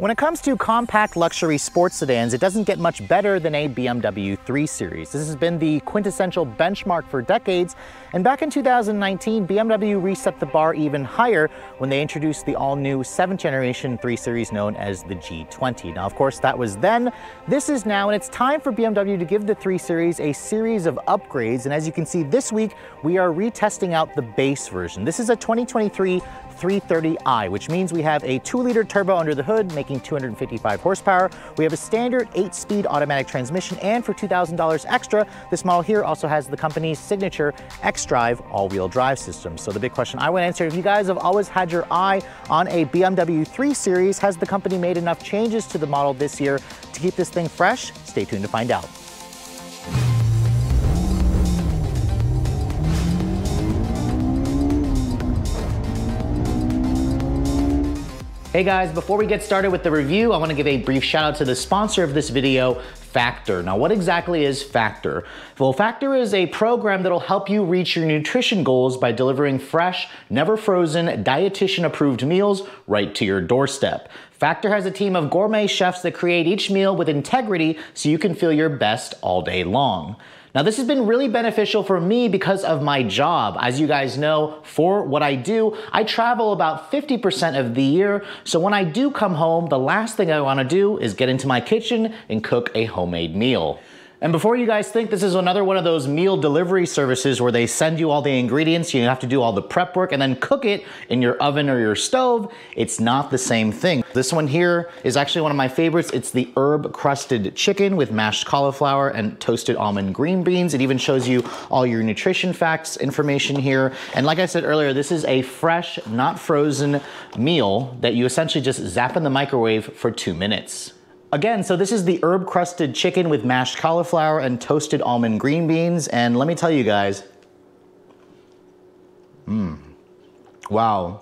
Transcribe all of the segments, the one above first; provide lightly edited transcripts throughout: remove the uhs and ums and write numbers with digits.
When it comes to compact luxury sports sedans, it doesn't get much better than a BMW 3 Series. This has been the quintessential benchmark for decades, and back in 2019, BMW reset the bar even higher when they introduced the all-new 7th generation 3 Series known as the G20. Now, of course, that was then. This is now, and it's time for BMW to give the 3 Series a series of upgrades, and as you can see this week, we are retesting out the base version. This is a 2023 330i, which means we have a 2-liter turbo under the hood, making 255 horsepower. We have a standard 8-speed automatic transmission, and for $2,000 extra, this model here also has the company's signature xDrive all-wheel drive system. So the big question I want to answer, if you guys have always had your eye on a BMW 3 Series, has the company made enough changes to the model this year to keep this thing fresh? Stay tuned to find out. Hey guys, before we get started with the review, I want to give a brief shout out to the sponsor of this video, Factor. Now, what exactly is Factor? Well, Factor is a program that'll help you reach your nutrition goals by delivering fresh, never frozen, dietitian approved meals right to your doorstep. Factor has a team of gourmet chefs that create each meal with integrity so you can feel your best all day long. Now, this has been really beneficial for me because of my job. As you guys know, for what I do, I travel about 50% of the year. So when I do come home, the last thing I want to do is get into my kitchen and cook a homemade meal. And before you guys think this is another one of those meal delivery services where they send you all the ingredients, you have to do all the prep work and then cook it in your oven or your stove, it's not the same thing. This one here is actually one of my favorites. It's the herb crusted chicken with mashed cauliflower and toasted almond green beans. It even shows you all your nutrition facts information here. And like I said earlier, this is a fresh, not frozen meal that you essentially just zap in the microwave for 2 minutes. Again, so this is the herb crusted chicken with mashed cauliflower and toasted almond green beans. And let me tell you guys, wow,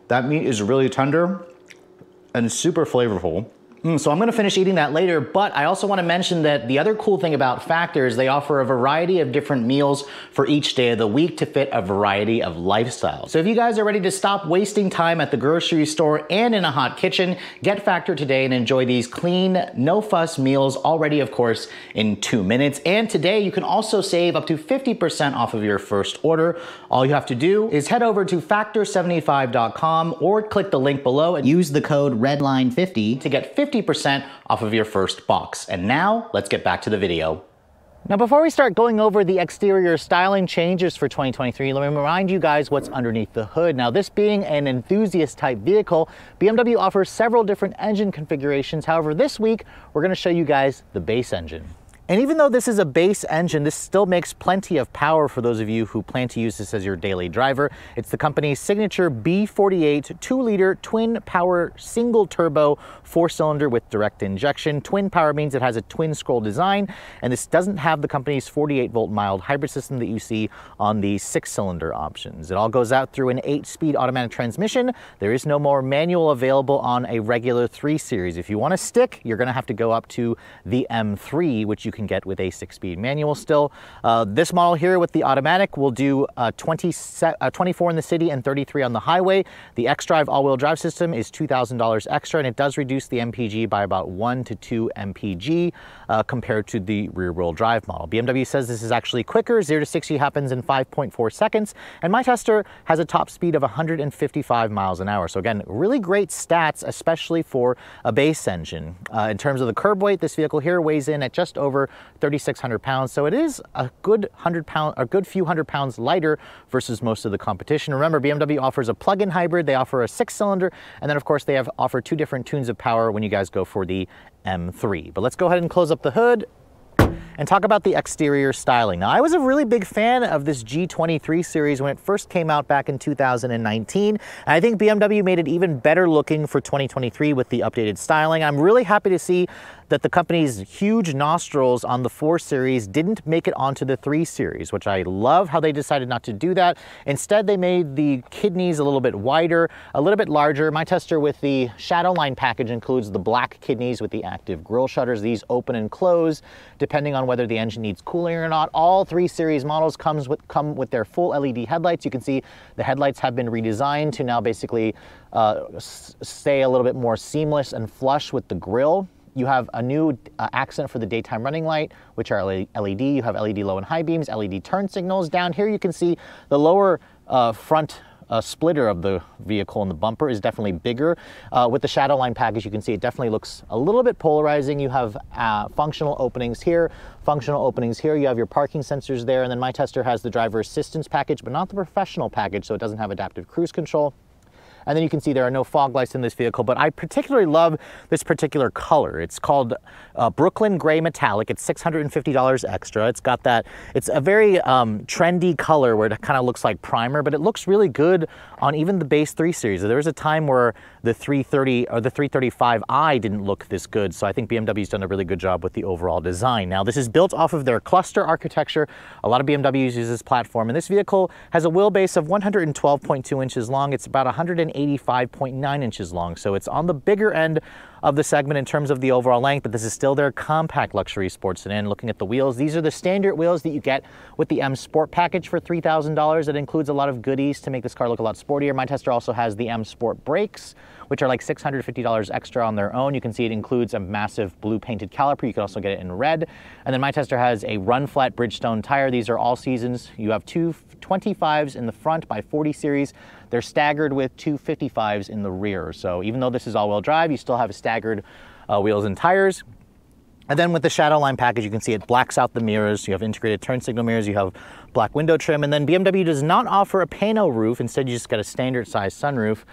that meat is really tender and super flavorful. So I'm gonna finish eating that later, but I also wanna mention that the other cool thing about Factor is they offer a variety of different meals for each day of the week to fit a variety of lifestyles. So if you guys are ready to stop wasting time at the grocery store and in a hot kitchen, get Factor today and enjoy these clean, no fuss meals, already of course in 2 minutes. And today you can also save up to 50% off of your first order. All you have to do is head over to factor75.com or click the link below and use the code Redline50 to get 50% off of your first box. And now, let's get back to the video. Now, before we start going over the exterior styling changes for 2023, let me remind you guys what's underneath the hood. Now, this being an enthusiast type vehicle, BMW offers several different engine configurations. However, this week, we're gonna show you guys the base engine. And even though this is a base engine, this still makes plenty of power for those of you who plan to use this as your daily driver. It's the company's signature B48 2-liter twin power single turbo 4-cylinder with direct injection. Twin power means it has a twin scroll design, and this doesn't have the company's 48-volt mild hybrid system that you see on the 6-cylinder options. It all goes out through an 8-speed automatic transmission. There is no more manual available on a regular 3 Series. If you want to stick, you're going to have to go up to the M3, which you can get with a 6-speed manual still. This model here with the automatic will do 24 in the city and 33 on the highway. The xDrive all-wheel drive system is $2,000 extra, and it does reduce the MPG by about 1 to 2 MPG compared to the rear-wheel drive model. BMW says this is actually quicker. 0 to 60 happens in 5.4 seconds, and my tester has a top speed of 155 miles an hour. So again, really great stats, especially for a base engine. In terms of the curb weight, this vehicle here weighs in at just over 3,600 pounds, so it is a good few hundred pounds lighter versus most of the competition. Remember, BMW offers a plug-in hybrid, they offer a 6-cylinder, and then of course they offer 2 different tunes of power when you guys go for the M3. But let's go ahead and close up the hood and talk about the exterior styling. Now, I was a really big fan of this G23 series when it first came out back in 2019, and I think BMW made it even better looking for 2023 with the updated styling. I'm really happy to see that the company's huge nostrils on the 4 Series didn't make it onto the 3 Series, which I love how they decided not to do that. Instead, they made the kidneys a little bit wider, a little bit larger. My tester with the Shadowline package includes the black kidneys with the active grille shutters. These open and close depending on whether the engine needs cooling or not. All 3 Series models come with their full LED headlights. You can see the headlights have been redesigned to now basically stay a little bit more seamless and flush with the grille. You have a new accent for the daytime running light, which are LED. You have LED low and high beams, LED turn signals. Down here you can see the lower front splitter of the vehicle and the bumper is definitely bigger. With the Shadowline package, you can see it definitely looks a little bit polarizing. You have functional openings here, functional openings here. You have your parking sensors there, and then my tester has the driver assistance package, but not the professional package, so it doesn't have adaptive cruise control. And then you can see there are no fog lights in this vehicle, but I particularly love this particular color. It's called Brooklyn Gray Metallic. It's $650 extra. It's got that, it's a very trendy color where it kind of looks like primer, but it looks really good on even the base 3 Series. There was a time where the 330 or the 335i didn't look this good, so I think BMW's done a really good job with the overall design. Now, this is built off of their cluster architecture. A lot of BMWs use this platform, and this vehicle has a wheelbase of 112.2 inches long. It's about 185.9 inches long, so it's on the bigger end of the segment in terms of the overall length, but this is still their compact luxury sports sedan. Looking at the wheels, these are the standard wheels that you get with the M Sport package for $3,000. It includes a lot of goodies to make this car look a lot sportier. My tester also has the M Sport brakes, which are like $650 extra on their own. You can see it includes a massive blue painted caliper. You can also get it in red. And then my tester has a run flat Bridgestone tire. These are all seasons. You have two 25s in the front by 40 Series. They're staggered with two 55s in the rear. So even though this is all-wheel drive, you still have a staggered wheels and tires. And then with the Shadowline package, you can see it blacks out the mirrors. You have integrated turn signal mirrors. You have black window trim. And then BMW does not offer a pano roof. Instead, you just get a standard size sunroof.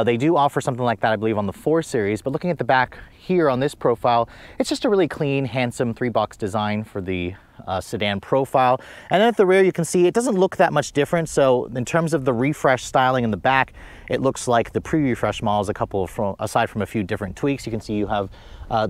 They do offer something like that, I believe, on the 4 Series. But looking at the back here on this profile, it's just a really clean, handsome 3-box design for the sedan profile. And then at the rear, you can see it doesn't look that much different. So in terms of the refresh styling in the back, it looks like the pre-refresh models, aside from a few different tweaks. You can see you have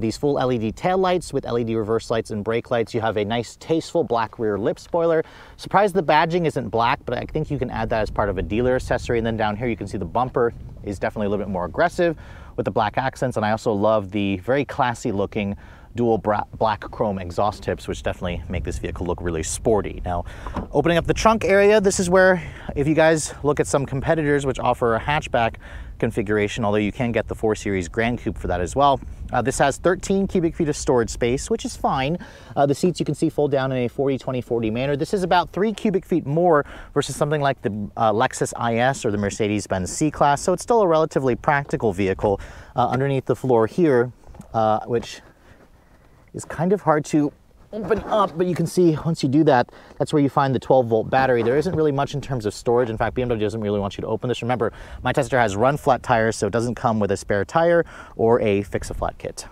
these full LED taillights with LED reverse lights and brake lights. You have a nice, tasteful black rear lip spoiler. Surprised the badging isn't black, but I think you can add that as part of a dealer accessory. And then down here, you can see the bumper is definitely a little bit more aggressive with the black accents. And I also love the very classy looking dual black chrome exhaust tips, which definitely make this vehicle look really sporty. Now, opening up the trunk area, this is where, if you guys look at some competitors which offer a hatchback configuration, although you can get the 4 Series Grand Coupe for that as well. This has 13 cubic feet of storage space, which is fine. The seats you can see fold down in a 40-20-40 manner. This is about 3 cubic feet more versus something like the Lexus IS or the Mercedes-Benz C-Class, so it's still a relatively practical vehicle. Underneath the floor here, which is kind of hard to open up, but you can see once you do that, that's where you find the 12-volt battery. There isn't really much in terms of storage. In fact, BMW doesn't really want you to open this. Remember, my tester has run flat tires, so it doesn't come with a spare tire or a fix-a-flat kit.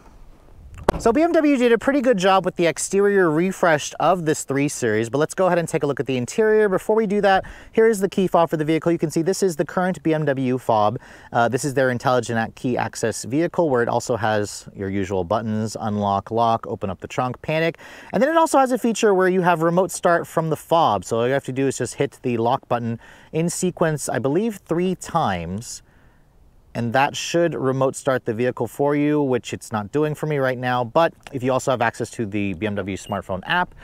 So BMW did a pretty good job with the exterior refresh of this 3 Series, but let's go ahead and take a look at the interior. Before we do that, here is the key fob for the vehicle. You can see this is the current BMW fob. This is their intelligent key access vehicle, where it also has your usual buttons: unlock, lock, open up the trunk, panic. And then it also has a feature where you have remote start from the fob. So all you have to do is just hit the lock button in sequence, I believe 3 times. And that should remote start the vehicle for you, which it's not doing for me right now. But if you also have access to the BMW smartphone app,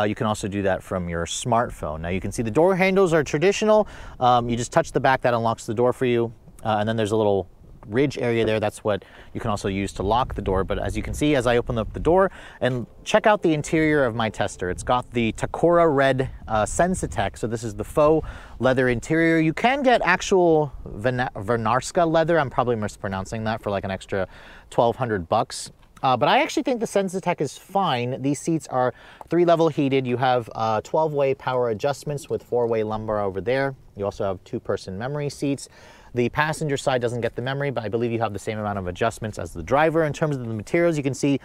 you can also do that from your smartphone. Now you can see the door handles are traditional. You just touch the back, that unlocks the door for you. And then there's a little ridge area there. That's what you can also use to lock the door. But as you can see, as I open up the door and check out the interior of my tester, it's got the Tacora red Sensitech. So this is the faux leather interior. You can get actual Vernarska leather. I'm probably mispronouncing that, for like an extra $1,200. But I actually think the Sensitech is fine. These seats are 3-level heated. You have 12-way power adjustments with 4-way lumbar over there. You also have 2-person memory seats. The passenger side doesn't get the memory, but I believe you have the same amount of adjustments as the driver. In terms of the materials, you can see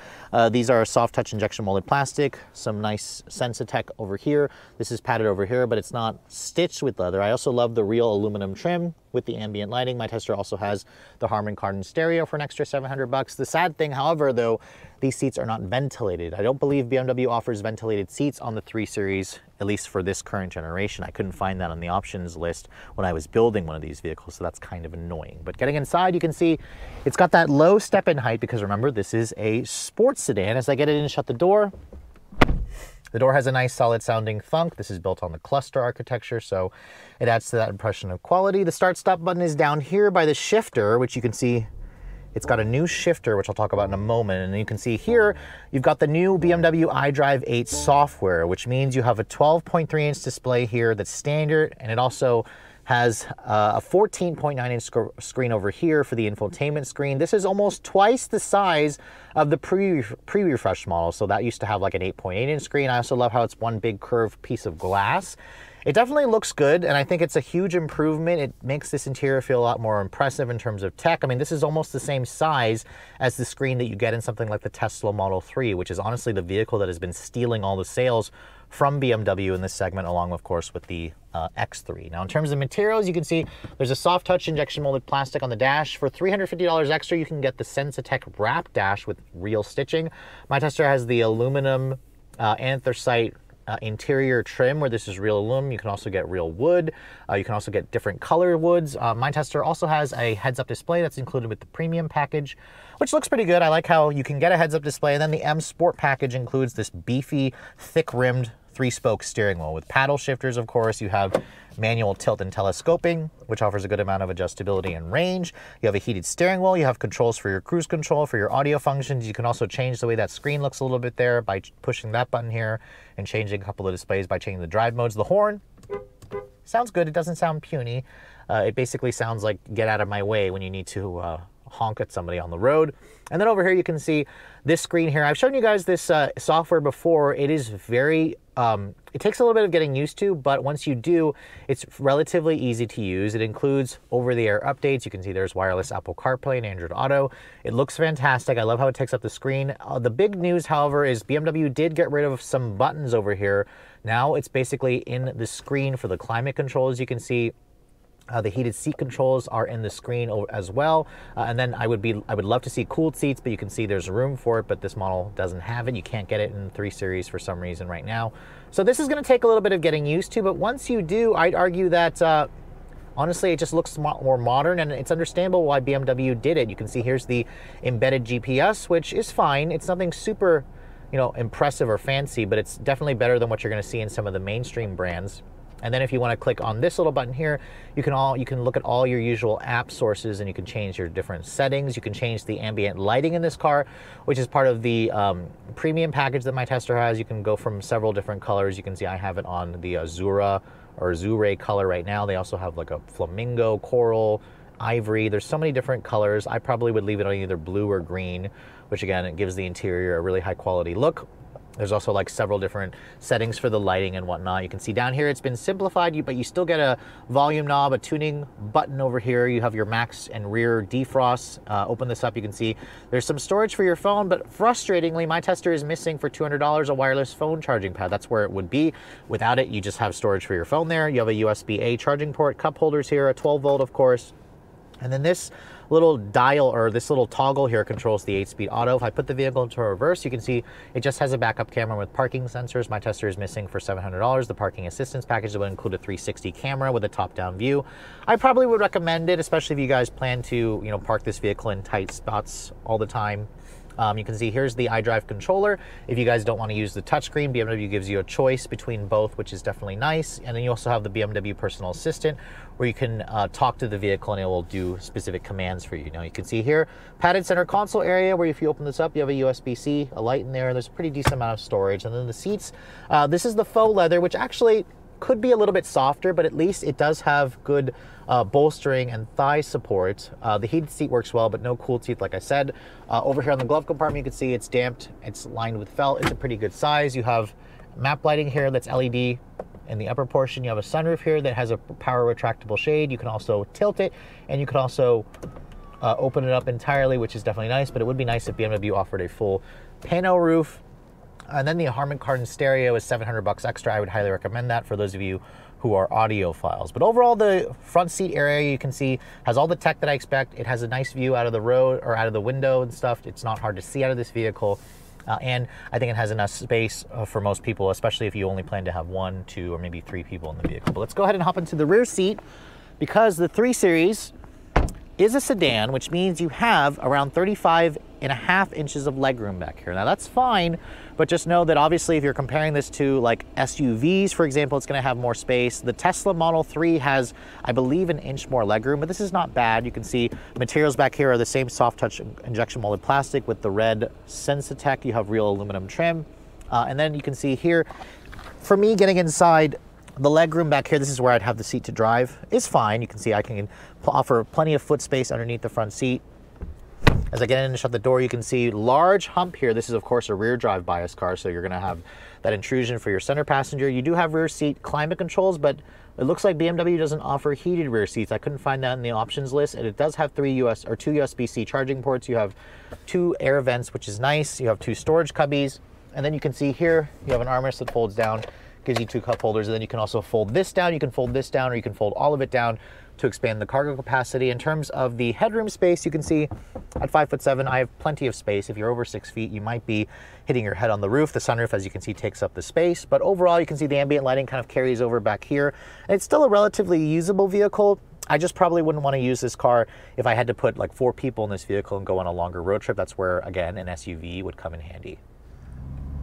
these are soft touch injection molded plastic, some nice Sensitech over here. This is padded over here, but it's not stitched with leather. I also love the real aluminum trim with the ambient lighting. My tester also has the Harman Kardon stereo for an extra $700. The sad thing, however, though, these seats are not ventilated. I don't believe BMW offers ventilated seats on the 3 Series, at least for this current generation. I couldn't find that on the options list when I was building one of these vehicles, so that's kind of annoying. But getting inside, you can see it's got that low step-in height because remember, this is a sports sedan. As I get it in and shut the door has a nice solid sounding thunk. This is built on the cluster architecture, so it adds to that impression of quality. The start-stop button is down here by the shifter, which you can see it's got a new shifter, which I'll talk about in a moment. And you can see here, you've got the new BMW iDrive 8 software, which means you have a 12.3-inch display here that's standard, and it also has a 14.9-inch screen over here for the infotainment screen. This is almost twice the size of the pre-refresh model. So that used to have like an 8.8-inch screen. I also love how it's one big curved piece of glass. It definitely looks good, and I think it's a huge improvement. It makes this interior feel a lot more impressive in terms of tech. I mean, this is almost the same size as the screen that you get in something like the Tesla Model 3, which is honestly the vehicle that has been stealing all the sales from BMW in this segment, along, of course, with the X3. Now, in terms of materials, you can see there's a soft touch injection molded plastic on the dash. For $350 extra, you can get the Sensatech wrap dash with real stitching. My tester has the aluminum anthracite interior trim, where this is real aluminum. You can also get real wood. You can also get different color woods. My tester also has a heads-up display that's included with the premium package, which looks pretty good. I like how you can get a heads-up display, and then the M Sport package includes this beefy, thick-rimmed 3-spoke steering wheel with paddle shifters. Of course, you have manual tilt and telescoping, which offers a good amount of adjustability and range. You have a heated steering wheel. You have controls for your cruise control, for your audio functions. You can also change the way that screen looks a little bit there by pushing that button here and changing a couple of displays by changing the drive modes. The horn sounds good. It doesn't sound puny. It basically sounds like get out of my way when you need to honk at somebody on the road. And then over here, you can see this screen here. I've shown you guys this software before. It is very, it takes a little bit of getting used to, but once you do, it's relatively easy to use. It includes over-the-air updates. You can see there's wireless Apple CarPlay and Android Auto. It looks fantastic. I love how it takes up the screen. The big news, however, is BMW did get rid of some buttons over here. Now it's basically in the screen for the climate control, as you can see. The heated seat controls are in the screen as well. And then I would love to see cooled seats, but you can see there's room for it, but this model doesn't have it. You can't get it in 3 Series for some reason right now. So this is going to take a little bit of getting used to, but once you do, I'd argue that honestly, it just looks more modern, and it's understandable why BMW did it. You can see here's the embedded GPS, which is fine. It's nothing super, impressive or fancy, but it's definitely better than what you're going to see in some of the mainstream brands. And then if you want to click on this little button here, you can look at all your usual app sources, and you can change your different settings. You can change the ambient lighting in this car, which is part of the premium package that my tester has. You can go from several different colors. You can see I have it on the Azura or Azure color right now. They also have like a flamingo, coral, ivory. There's so many different colors. I probably would leave it on either blue or green, which again, it gives the interior a really high quality look. There's also like several different settings for the lighting and whatnot. You can see down here it's been simplified, but you still get a volume knob, a tuning button over here. You have your max and rear defrost. Open this up, you can see there's some storage for your phone, but frustratingly, my tester is missing for $200 a wireless phone charging pad. That's where it would be. Without it, you just have storage for your phone there. You have a USB-A charging port, cup holders here, a 12 volt, of course. And then this little dial, or this little toggle here, controls the 8-speed auto. If I put the vehicle into reverse, you can see it just has a backup camera with parking sensors. My tester is missing for $700. The parking assistance package will include a 360 camera with a top-down view. I probably would recommend it, especially if you guys plan to, park this vehicle in tight spots all the time. You can see here's the iDrive controller. If you guys don't want to use the touchscreen, BMW gives you a choice between both, which is definitely nice. And then you also have the BMW personal assistant, where you can talk to the vehicle and it will do specific commands for you. Now you can see here, padded center console area, where if you open this up, you have a USB-C, a light in there. There's a pretty decent amount of storage. And then the seats, this is the faux leather, which actually could be a little bit softer, but at least it does have good bolstering and thigh support. The heated seat works well, but no cooled seat, like I said. Over here on the glove compartment, you can see it's damped. It's lined with felt. It's a pretty good size. You have map lighting here that's LED in the upper portion. You have a sunroof here that has a power retractable shade. You can also tilt it, and you can also open it up entirely, which is definitely nice, but it would be nice if BMW offered a full pano roof. And then the Harman Kardon stereo is $700 extra. I would highly recommend that for those of you who are audiophiles. But overall, the front seat area, you can see, has all the tech that I expect. It has a nice view out of the road or out of the window and stuff. It's not hard to see out of this vehicle. And I think it has enough space for most people, especially if you only plan to have 1, 2, or maybe 3 people in the vehicle. But let's go ahead and hop into the rear seat, because the 3 Series is a sedan, which means you have around 35.5 inches of legroom back here. Now that's fine, but just know that obviously if you're comparing this to like SUVs, for example, it's gonna have more space. The Tesla Model 3 has, I believe, an inch more legroom, but this is not bad. You can see materials back here are the same soft touch injection molded plastic with the red Sensitech. You have real aluminum trim. And then you can see here, for me getting inside, the legroom back here, this is where I'd have the seat to drive, is fine. You can see I can offer plenty of foot space underneath the front seat. As I get in and shut the door, you can see large hump here. This is, of course, a rear drive bias car, so you're going to have that intrusion for your center passenger. You do have rear seat climate controls, but it looks like BMW doesn't offer heated rear seats. I couldn't find that in the options list, and it does have 2 USB-C charging ports. You have 2 air vents, which is nice. You have 2 storage cubbies, and then you can see here you have an armrest that folds down, gives you 2 cup holders, and then you can also fold this down. You can fold this down, or you can fold all of it down to expand the cargo capacity. In terms of the headroom space, you can see at 5'7", I have plenty of space. If you're over 6 feet, you might be hitting your head on the roof. The sunroof, as you can see, takes up the space, but overall you can see the ambient lighting kind of carries over back here. And it's still a relatively usable vehicle. I just probably wouldn't want to use this car if I had to put like 4 people in this vehicle and go on a longer road trip. That's where, again, an SUV would come in handy.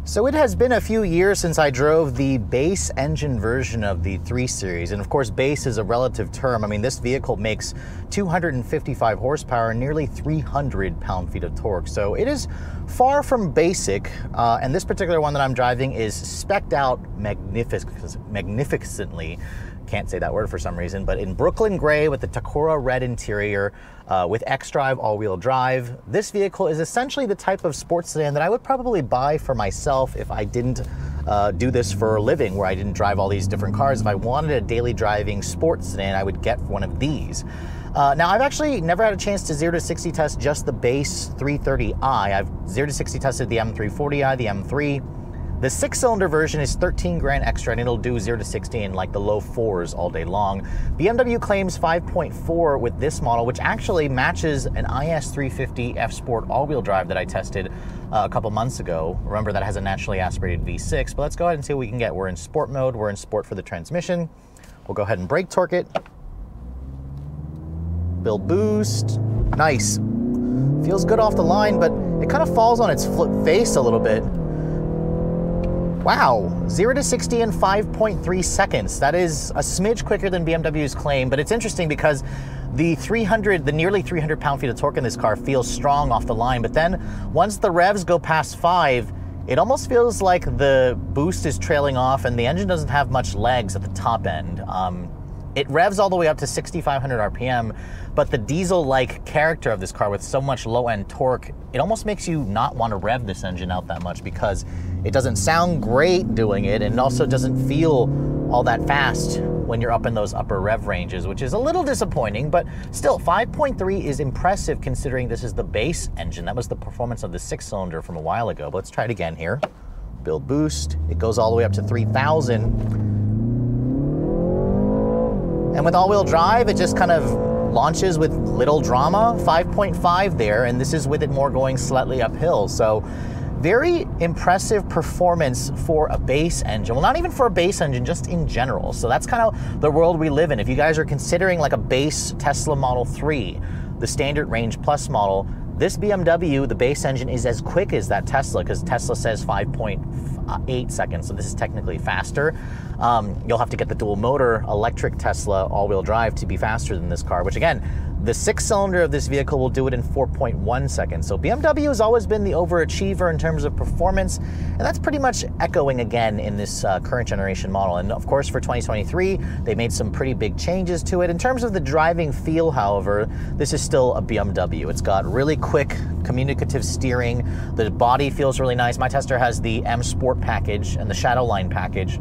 So it has been a few years since I drove the base engine version of the 3 Series. And of course, base is a relative term. I mean, this vehicle makes 255 horsepower and nearly 300 pound-feet of torque. So it is far from basic. And this particular one that I'm driving is spec'd out magnificently. Can't say that word for some reason, but in Brooklyn gray with the Takora red interior, with xDrive all-wheel drive. This vehicle is essentially the type of sports sedan that I would probably buy for myself if I didn't do this for a living, where I didn't drive all these different cars. If I wanted a daily driving sports sedan, I would get one of these. Now, I've actually never had a chance to 0 to 60 test just the base 330i. I've 0 to 60 tested the M340i, the M3. The 6-cylinder version is 13 grand extra, and it'll do 0 to 60 in like the low 4s all day long. BMW claims 5.4 with this model, which actually matches an IS350 F Sport all-wheel drive that I tested a couple months ago. Remember, that has a naturally aspirated V6, but let's go ahead and see what we can get. We're in sport mode. We're in sport for the transmission. We'll go ahead and brake torque it. Build boost. Nice. Feels good off the line, but it kind of falls on its face a little bit. Wow, 0 to 60 in 5.3 seconds. That is a smidge quicker than BMW's claim, but it's interesting because the nearly 300 pound-feet of torque in this car feels strong off the line, but then once the revs go past 5, it almost feels like the boost is trailing off and the engine doesn't have much legs at the top end. It revs all the way up to 6,500 RPM, but the diesel-like character of this car with so much low-end torque, it almost makes you not want to rev this engine out that much because it doesn't sound great doing it, and it also doesn't feel all that fast when you're up in those upper rev ranges, which is a little disappointing, but still, 5.3 is impressive considering this is the base engine. That was the performance of the 6-cylinder from a while ago, but let's try it again here. Build boost. It goes all the way up to 3,000. And with all-wheel drive, it just kind of launches with little drama. 5.5 there, and this is with it more going slightly uphill. So very impressive performance for a base engine. Well, not even for a base engine, just in general. So that's kind of the world we live in. If you guys are considering like a base Tesla Model 3, the standard range plus model, this BMW, the base engine, is as quick as that Tesla, because Tesla says 5.8 seconds, so this is technically faster. You'll have to get the dual motor electric Tesla all-wheel drive to be faster than this car, which again, the 6-cylinder of this vehicle will do it in 4.1 seconds. So BMW has always been the overachiever in terms of performance, and that's pretty much echoing again in this current generation model. And of course, for 2023, they made some pretty big changes to it. In terms of the driving feel, however, this is still a BMW. It's got really quick communicative steering. The body feels really nice. My tester has the M Sport package and the Shadowline package.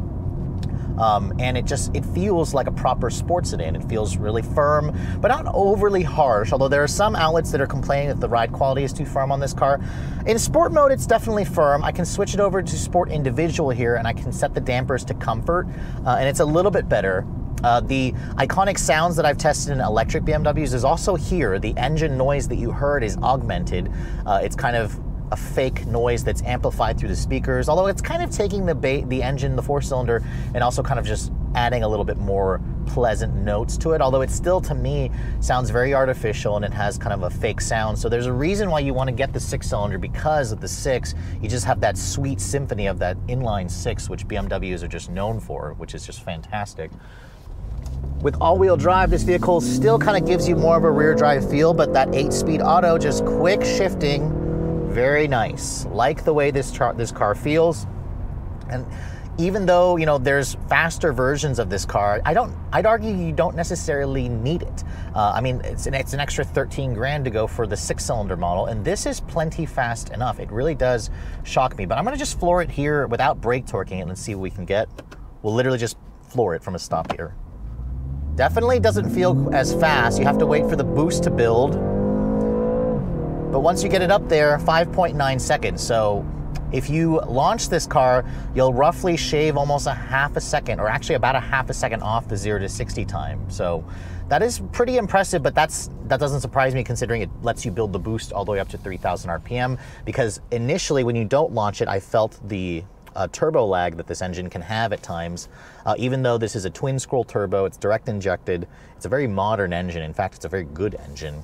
and it feels like a proper sports sedan. It feels really firm, but not overly harsh, although there are some outlets that are complaining that the ride quality is too firm on this car. In sport mode, it's definitely firm. I can switch it over to sport individual here, and I can set the dampers to comfort, and it's a little bit better. The iconic sounds that I've tested in electric BMWs is also here. The engine noise that you heard is augmented. It's kind of a fake noise that's amplified through the speakers, although it's kind of taking the engine, the 4-cylinder, and also kind of just adding a little bit more pleasant notes to it, although it still, to me, sounds very artificial and it has kind of a fake sound. So there's a reason why you want to get the 6-cylinder, because of the 6, you just have that sweet symphony of that inline 6, which BMWs are just known for, which is just fantastic. With all-wheel drive, this vehicle still kind of gives you more of a rear drive feel, but that 8-speed auto, just quick shifting, very nice. Like the way this car feels. And even though, you know, there's faster versions of this car, I'd argue you don't necessarily need it. I mean, it's an extra 13 grand to go for the 6-cylinder model, and this is plenty fast enough. It really does shock me, but I'm gonna just floor it here without brake torquing it and see what we can get. We'll literally just floor it from a stop here. Definitely doesn't feel as fast. You have to wait for the boost to build. But once you get it up there, 5.9 seconds. So if you launch this car, you'll roughly shave almost a half a second, or actually about a half a second off the 0 to 60 time. So that is pretty impressive, but that doesn't surprise me considering it lets you build the boost all the way up to 3,000 RPM, because initially when you don't launch it, I felt the turbo lag that this engine can have at times. Even though this is a twin scroll turbo, it's direct injected, it's a very modern engine. In fact, it's a very good engine.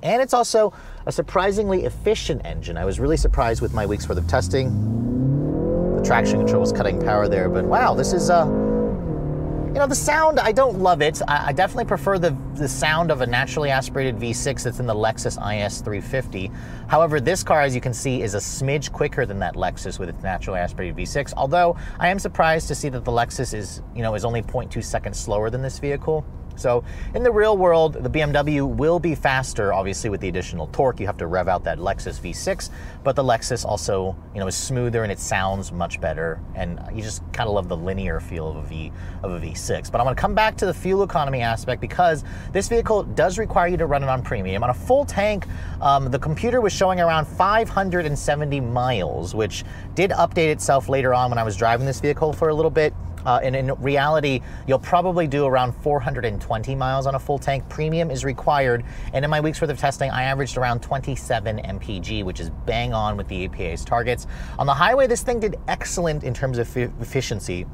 And it's also a surprisingly efficient engine. I was really surprised with my week's worth of testing. The traction control was cutting power there, but wow, this is you know, the sound, I don't love it. I definitely prefer the sound of a naturally aspirated V6 that's in the Lexus IS 350. However, this car, as you can see, is a smidge quicker than that Lexus with its naturally aspirated V6, although I am surprised to see that the Lexus is only 0.2 seconds slower than this vehicle. So in the real world, the BMW will be faster, obviously, with the additional torque. You have to rev out that Lexus V6, but the Lexus also, is smoother and it sounds much better. And you just kind of love the linear feel of a V6. But I'm going to come back to the fuel economy aspect, because this vehicle does require you to run it on premium. On a full tank, the computer was showing around 570 miles, which did update itself later on when I was driving this vehicle for a little bit. And in reality, you'll probably do around 420 miles on a full tank. Premium is required, and in my week's worth of testing, I averaged around 27 mpg, which is bang on with the EPA's targets. On the highway, this thing did excellent in terms of efficiency.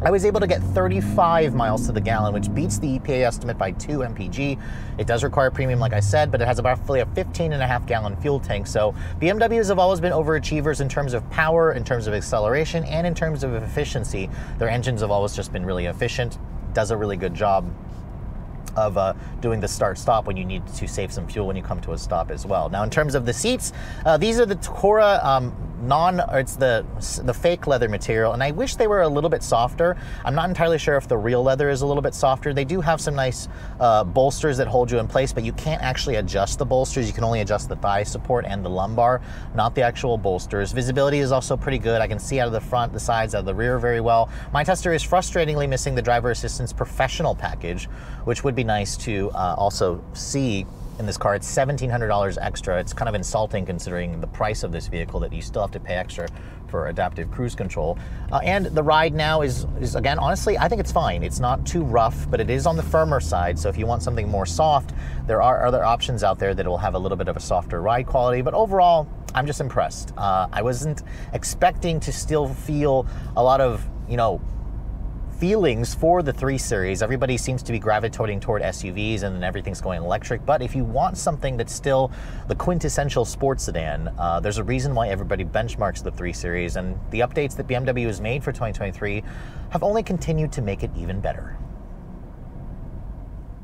I was able to get 35 miles to the gallon, which beats the EPA estimate by 2 mpg. It does require premium, like I said, but it has about roughly a 15.5 gallon fuel tank. So BMWs have always been overachievers in terms of power, in terms of acceleration, and in terms of efficiency. Their engines have always just been really efficient. Does a really good job of doing the start-stop when you need to save some fuel when you come to a stop as well. Now, in terms of the seats, these are the Tacora it's the fake leather material, and I wish they were a little bit softer. I'm not entirely sure if the real leather is a little bit softer. They do have some nice bolsters that hold you in place, but you can't actually adjust the bolsters. You can only adjust the thigh support and the lumbar, not the actual bolsters. Visibility is also pretty good. I can see out of the front, the sides, out of the rear very well. My tester is frustratingly missing the driver assistance professional package, which would be nice to also see in this car. It's $1,700 extra. It's kind of insulting considering the price of this vehicle that you still have to pay extra for adaptive cruise control. And the ride now is again, honestly, I think it's fine. It's not too rough, but it is on the firmer side. So if you want something more soft, there are other options out there that will have a little bit of a softer ride quality. But overall, I'm just impressed. I wasn't expecting to still feel a lot of, feelings for the 3 Series. Everybody seems to be gravitating toward SUVs and then everything's going electric. But if you want something that's still the quintessential sports sedan, there's a reason why everybody benchmarks the 3 Series, and the updates that BMW has made for 2023 have only continued to make it even better.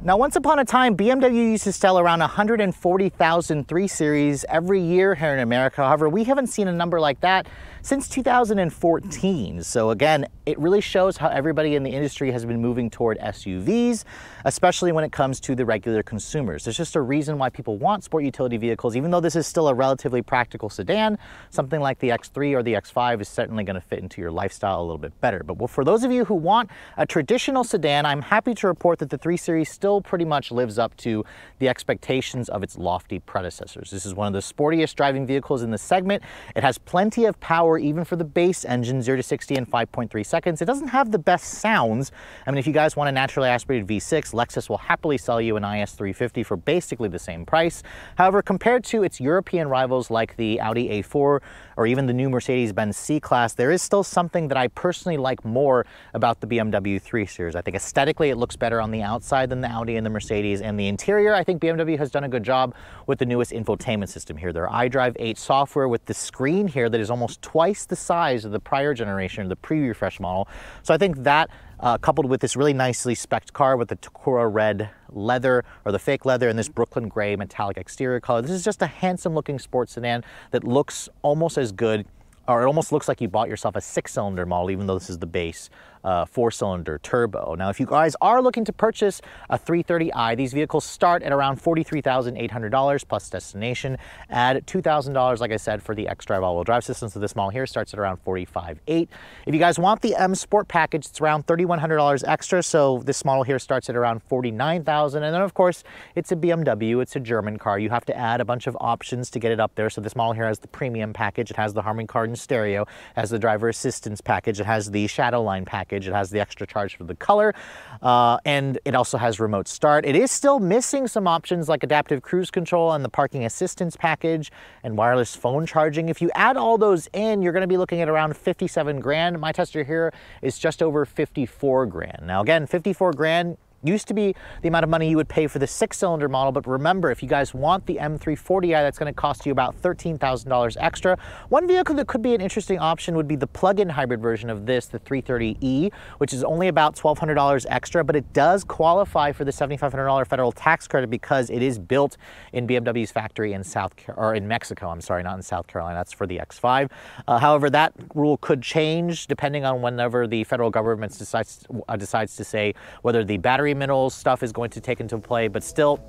Now, once upon a time, BMW used to sell around 140,000 3 Series every year here in America. However, we haven't seen a number like that since 2014. So again, it really shows how everybody in the industry has been moving toward SUVs, especially when it comes to the regular consumers. There's just a reason why people want sport utility vehicles, even though this is still a relatively practical sedan. Something like the X3 or the X5 is certainly going to fit into your lifestyle a little bit better. But for those of you who want a traditional sedan, I'm happy to report that the 3 Series still pretty much lives up to the expectations of its lofty predecessors. This is one of the sportiest driving vehicles in the segment. It has plenty of power even for the base engine, 0 to 60 in 5.3 seconds. It doesn't have the best sounds. I mean, if you guys want a naturally aspirated V6, Lexus will happily sell you an IS350 for basically the same price. However, compared to its European rivals like the Audi A4 or even the new Mercedes-Benz C-Class, there is still something that I personally like more about the BMW 3 Series. I think aesthetically it looks better on the outside than the Audi and the Mercedes, and the interior, I think BMW has done a good job with the newest infotainment system here. Their iDrive 8 software with the screen here that is almost twice the size of the prior generation, the pre-refresh model. So I think that coupled with this really nicely spec'd car with the Tacora red leather or the fake leather and this Brooklyn gray metallic exterior color, this is just a handsome looking sports sedan that looks almost as good, or it almost looks like you bought yourself a 6-cylinder model, even though this is the base 4-cylinder turbo. Now, if you guys are looking to purchase a 330i, these vehicles start at around $43,800 plus destination. Add $2,000, like I said, for the xDrive all-wheel drive system. So this model here starts at around $45,800. If you guys want the M Sport package, it's around $3,100 extra. So this model here starts at around $49,000. And then, of course, it's a BMW. It's a German car. You have to add a bunch of options to get it up there. So this model here has the premium package. It has the Harman Kardon stereo. It has the driver assistance package. It has the Shadowline package. It has the extra charge for the color, and it also has remote start. It is still missing some options like adaptive cruise control and the parking assistance package and wireless phone charging. If you add all those in, you're going to be looking at around 57 grand. My tester here is just over 54 grand. Now again, 54 grand used to be the amount of money you would pay for the 6-cylinder model, but remember, if you guys want the M340i, that's going to cost you about $13,000 extra. One vehicle that could be an interesting option would be the plug-in hybrid version of this, the 330e, which is only about $1,200 extra, but it does qualify for the $7,500 federal tax credit because it is built in BMW's factory in Mexico. I'm sorry, not in South Carolina. That's for the X5. However, that rule could change depending on whenever the federal government decides to say whether the battery minerals stuff is going to take into play, but still,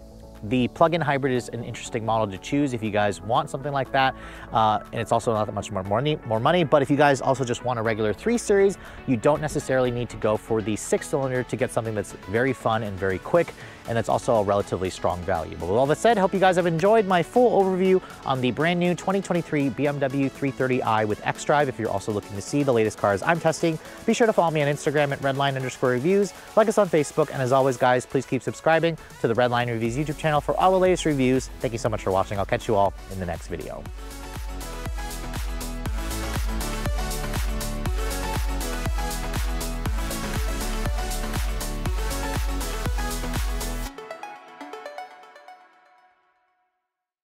the plug-in hybrid is an interesting model to choose if you guys want something like that, and it's also not that much more money. But if you guys also just want a regular 3 Series, you don't necessarily need to go for the 6-cylinder to get something that's very fun and very quick, and it's also a relatively strong value. But with all that said, I hope you guys have enjoyed my full overview on the brand new 2023 BMW 330i with xDrive. If you're also looking to see the latest cars I'm testing, be sure to follow me on Instagram at Redline_reviews, like us on Facebook, and as always, guys, please keep subscribing to the Redline Reviews YouTube channel for all the latest reviews. Thank you so much for watching. I'll catch you all in the next video.